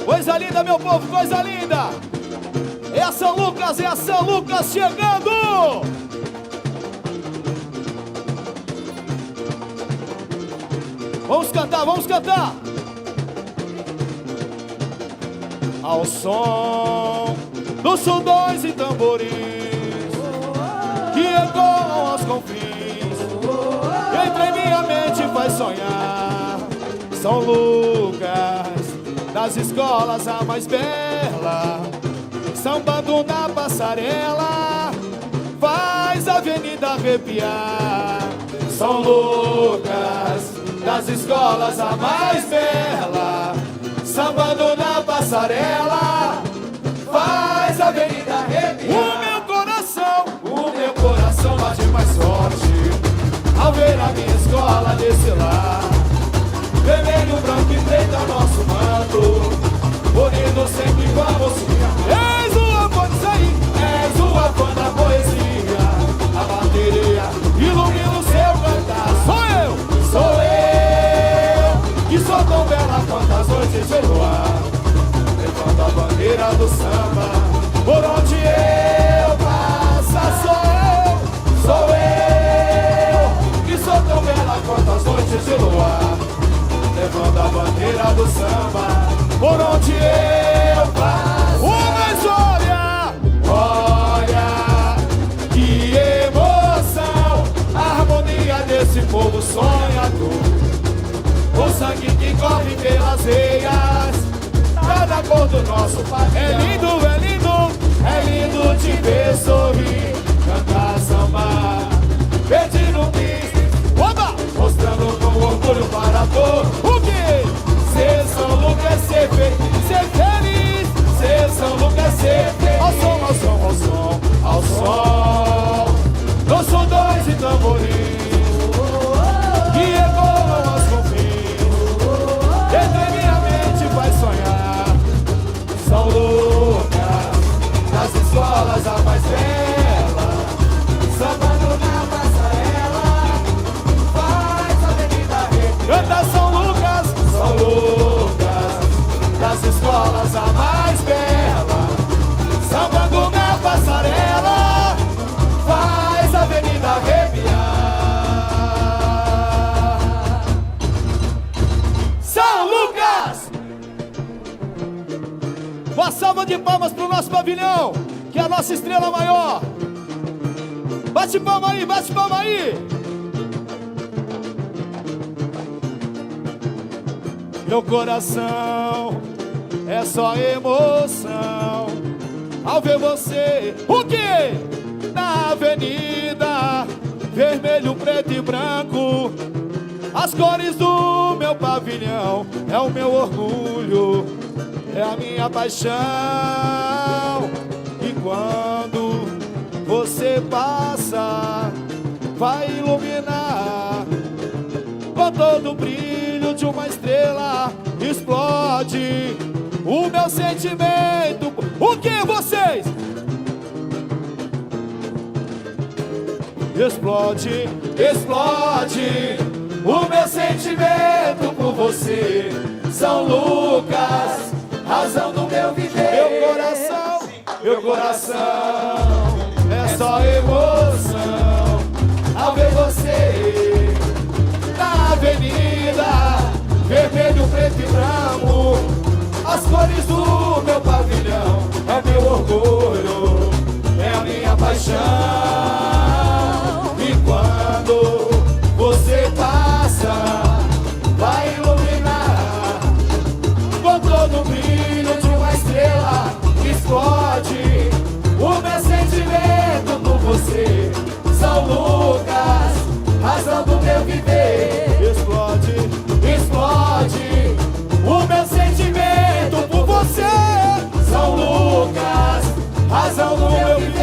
Coisa linda, meu povo, coisa linda. É a São Lucas chegando. Vamos cantar, vamos cantar. Ao som dos sundões e tamborins que ecoam aos confins, entra em minha mente e faz sonhar. São Lucas, das escolas a mais bela, sambando na passarela, faz a avenida arrepiar. São Lucas, das escolas a mais bela, sambando na passarela, faz a avenida arrepiar. O meu coração bate mais forte ao ver a minha escola desfilar. Vermelho, branco e preto é o nosso manto, unidos sempre vamos ficar. És o avô disso aí, és o avô da poesia. A bateria ilumina o seu cantar. Sou eu, que sou tão bela quanto as noites de luar, levando a bandeira do samba por onde eu passo. Sou eu, que sou tão bela quanto as noites de luar, levando a bandeira do samba por onde eu passo. Mas olha, que emoção, a harmonia desse povo sonhador. O sangue que corre pelas veias, cada cor do nosso pavilhão. É lindo te ver sorrir, cantar samba, pedindo bis, mostrando com orgulho para todos. O quê? Ser São Lucas é ser feliz, ser São Lucas é ser feliz. Ao som, dos sundões e tamborins que ecoam aos confins, dentro em minha mente vai sonhar. São Lucas, das escolas a mais bela, sambando na passarela, faz a avenida arrepiar. Canta São Lucas, das escolas a mais bela, sambando na passarela, faz a avenida arrepiar. São Lucas! Uma salva de palmas pro nosso pavilhão, que é a nossa estrela maior. Bate palma aí, bate palma aí. Meu coração é só emoção ao ver você, o quê? Na avenida, vermelho, preto e branco, as cores do meu pavilhão. É o meu orgulho, é a minha paixão. E quando você passa, vai iluminar com todo o brilho de uma estrela. Explode o meu sentimento. O que vocês? Explode o meu sentimento por você. São Lucas, razão do meu viver. Meu coração é só emoção ao ver você na avenida, vermelho, preto e branco, as cores do meu pavilhão. É meu orgulho, é a minha paixão. E quando você passa, vai iluminar com todo o brilho de uma estrela. Explode o meu sentimento por você. São Lucas, razão do meu viver. Explode o meu sentimento por você. São Lucas, razão do meu viver.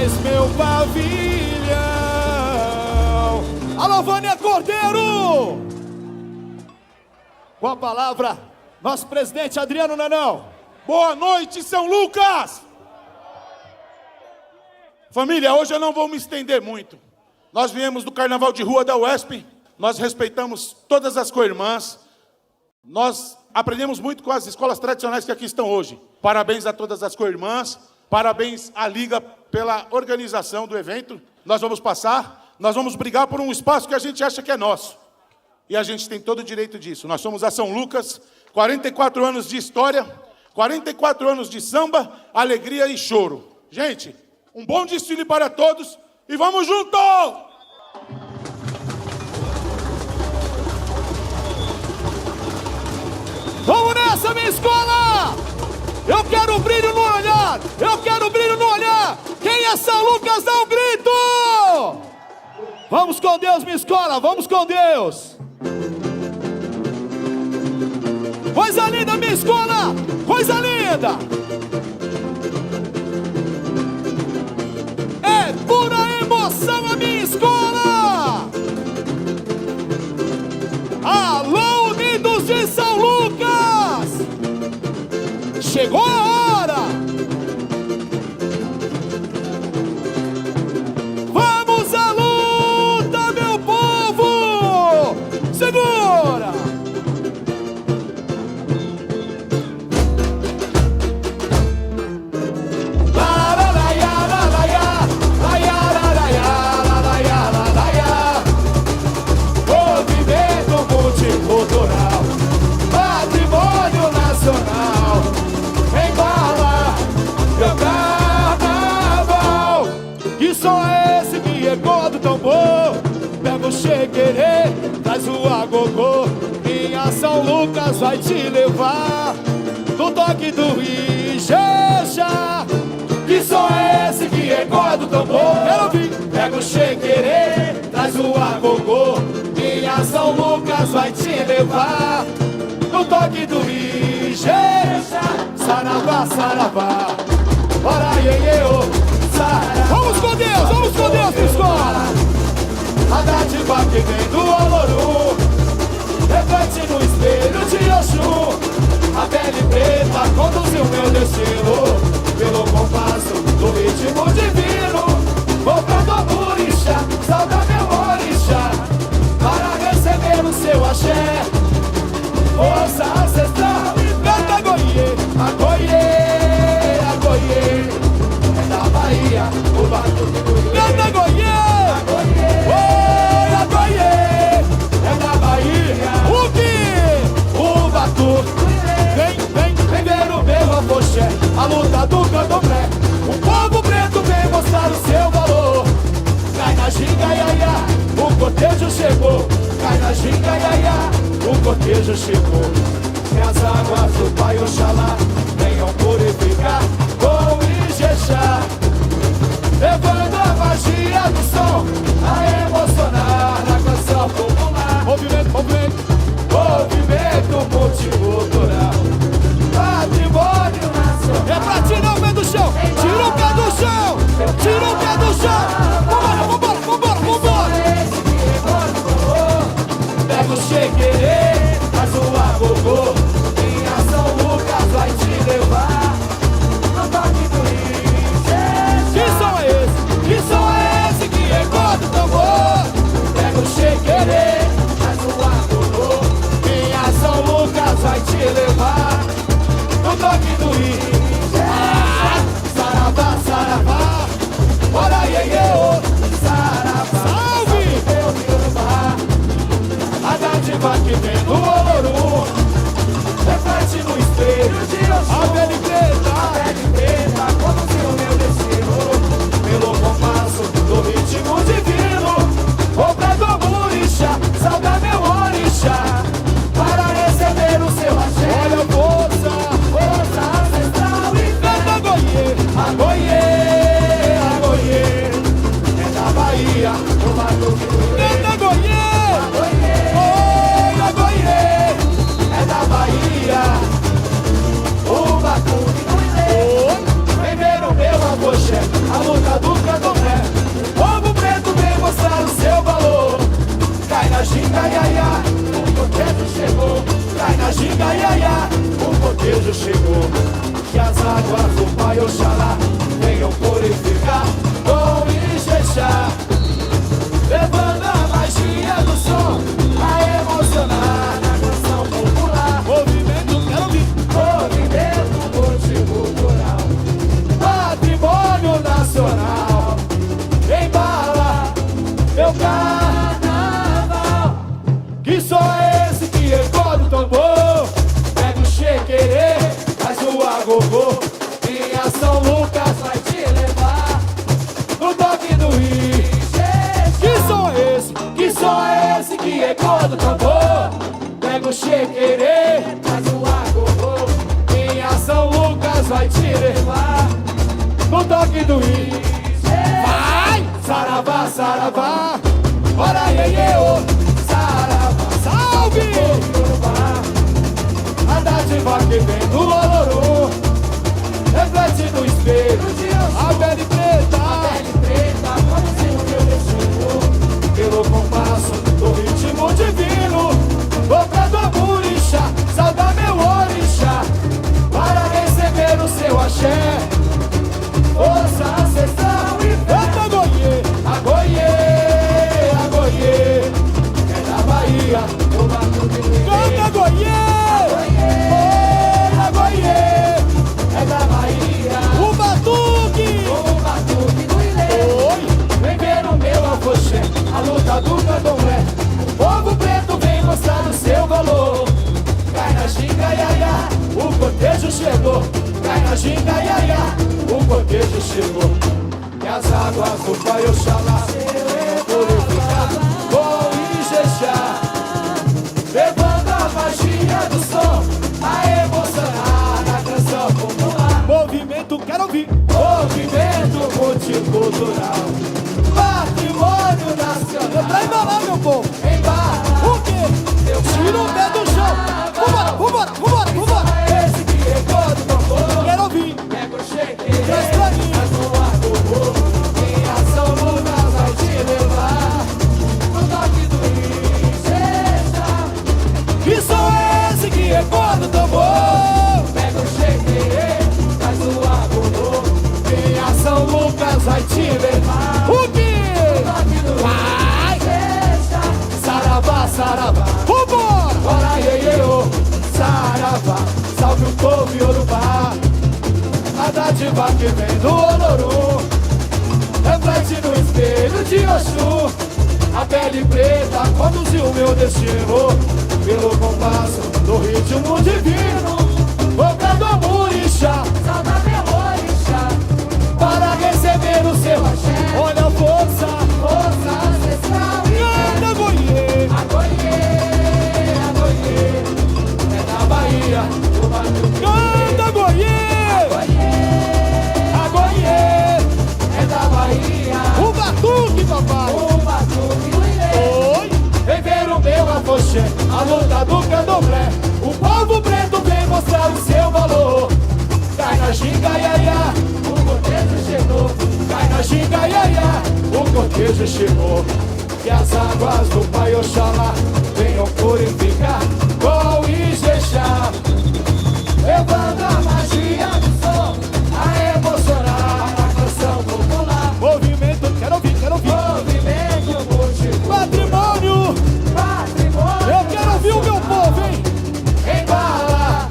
És meu pavilhão. Alô, Vânia Cordeiro. Com a palavra, nosso presidente Adriano Nanão. Boa noite, São Lucas! Família, hoje eu não vou me estender muito. Nós viemos do Carnaval de Rua da UESP nós respeitamos todas as co-irmãs, nós aprendemos muito com as escolas tradicionais que aqui estão hoje. Parabéns a todas as co-irmãs, parabéns à Liga pela organização do evento. Nós vamos passar, nós vamos brigar por um espaço que a gente acha que é nosso. E a gente tem todo o direito disso. Nós somos a São Lucas, 44 anos de história, 44 anos de samba, alegria e choro. Gente, um bom desfile para todos e vamos juntos! Vamos nessa, minha escola! Eu quero brilho no olhar! Eu quero brilho no olhar! Quem é São Lucas, dá um grito! Vamos com Deus, minha escola! Vamos com Deus! Coisa linda, minha escola! Coisa linda! É pura emoção a minha escola! Alô, unidos de São Lucas! Chegou a hora! Vamos à luta, meu povo! Segura! Cultural, patrimônio nacional, embala meu carnaval. Que som é esse que ecoa do tambor? Pega o chequerê, traz o agogô. Minha São Lucas vai te levar no toque do Ijeja. Que som é esse que ecoa do tambor? Quero ouvir. Pega o chequerê, traz o agogô. Minha São Lucas vai te levar no toque do Ijeja. Saravá, saravá, ora iê, saravá. Vamos com Deus, escola. A dádiva que vem do Olorum reflete no espelho de Oxum. A pele preta conduziu meu destino pelo compasso do ritmo divino. Vou pra do orixá, salta meu orixá, para receber o seu axé. Força ancestral e canta goiê, agoiê, agoiê. É da Bahia, o batuque do Iê. Canta goiê, agoiê, oi, agoiê. É da Bahia, o que? O batuque. Vem ver o meu afoxé, a luta do candomblé. O povo preto vem mostrar o seu valor. Cai na ginga, iaiá, o cortejo chegou. Cai na ginga, iaiá, o cortejo chegou. E as águas do Pai Oxalá venham purificar com o Ijexá, levando a magia do som a emocionar na canção popular. Movimento, movimento multicultural, patrimônio nacional. É pra tirar o pé do chão, tira o pé do chão, tira o pé do chão. Vambora. Pega o chequerê, faz o agogô. Minha São Lucas vai te levar no toque do Ijeja. Que som é esse? Que som é esse que ecoa do tambor? Pega o chequerê, faz o agogô. Minha São Lucas vai te levar no toque do Ijeja. Saravá, saravá, ora iê, saravá. Salve! A dádiva que vem do Olorum reflete no espelho de Oxum. A pele preta conduziu meu destino pelo compasso do ritmo divino. Vou pra do orixá, salga meu orixá, para receber o seu axé. Olha, força ancestral e canta goiê, agoiê, agoiê. É da Bahia, o batuque do Iê. Canta goiê, agoiê, oi, agoiê. que ecoa do tambor. Pega o chequerê, faz o agogô. Em São Lucas vai te levar. No toque do I, vai! Saravá, saravá. Bora, iê, ô. Saravá, salve! A dádiva que vem do Olorô reflete no espelho a pele preta, conduziu meu destino pelo compasso do ritmo divino. Boca do amorixá, salva meu orixá para receber o seu axé. Força ancestral e fé. Agoiê, agoiê, é da Bahia, do Batuque. Canta agoiê, agoiê, é da Bahia. O batuque do Ilê. Vem ver o meu afoxé, a luta do candomblé. O povo preto vem mostrar o seu valor. Cai na ginga, iaiá, o cortejo chegou. Cai na ginga, iaiá, o cortejo chegou. E as águas do Pai Oxalá purificar com Ijexá, levando a magia do som a emocionar na canção popular. Movimento, quero ouvir. Movimento multicultural, patrimônio nacional. Pra embalar, meu povo. Embala. O quê? Tira o pé do chão. Vambora. Esse que ecoa do tambor. Quero ouvir. Pega o cheque, traz pra mim. Faz um agogô. Em São Lucas vai te levar. No toque do Ijexá. Que som é esse que ecoa do tambor? Pega o cheque, faz o agogô. Em São Lucas vai te levar. O quê? No toque do Ijexá. Saravá, saravá. Vambora! Bora, iê, ô. Saravá, salve o povo Yorubá. A dádiva que vem do Olorô reflete no espelho de Oxum. A pele preta conduziu meu destino pelo compasso do ritmo divino. Boca do amorixá, salva meu orixá para receber o seu axé. Olha a força ancestral e canta agoiê, agoiê, é da Bahia, do Batuque. Canta agoiê, agoiê, é da Bahia. O batuque, papai. O batuque do Ilê. Oi. Vem ver o meu afoxé, a luta do candomblé. O povo preto vem mostrar o seu valor. Cai na ginga, iaiá, o cortejo chegou. Cai na ginga, iaiá, o cortejo chegou. Que as águas do Pai Oxalá venham purificar com Ijexá, levando a magia do som a emocionar na canção popular. Movimento, quero ouvir. Movimento multicultural. Patrimônio. Eu quero ouvir o meu povo, hein? Embala,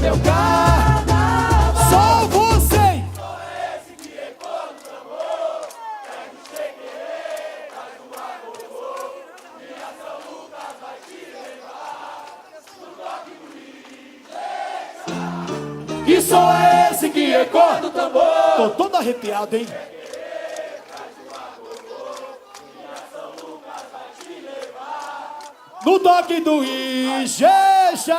meu carnaval. Só você. Só esse que ecoa do tambor. Pega o chequerê, faz o agogô. E São Lucas vai te levar. No toque do Ijexá. Que som é esse que ecoa do tambor? Tô todo arrepiado, hein? No toque do Ijexá.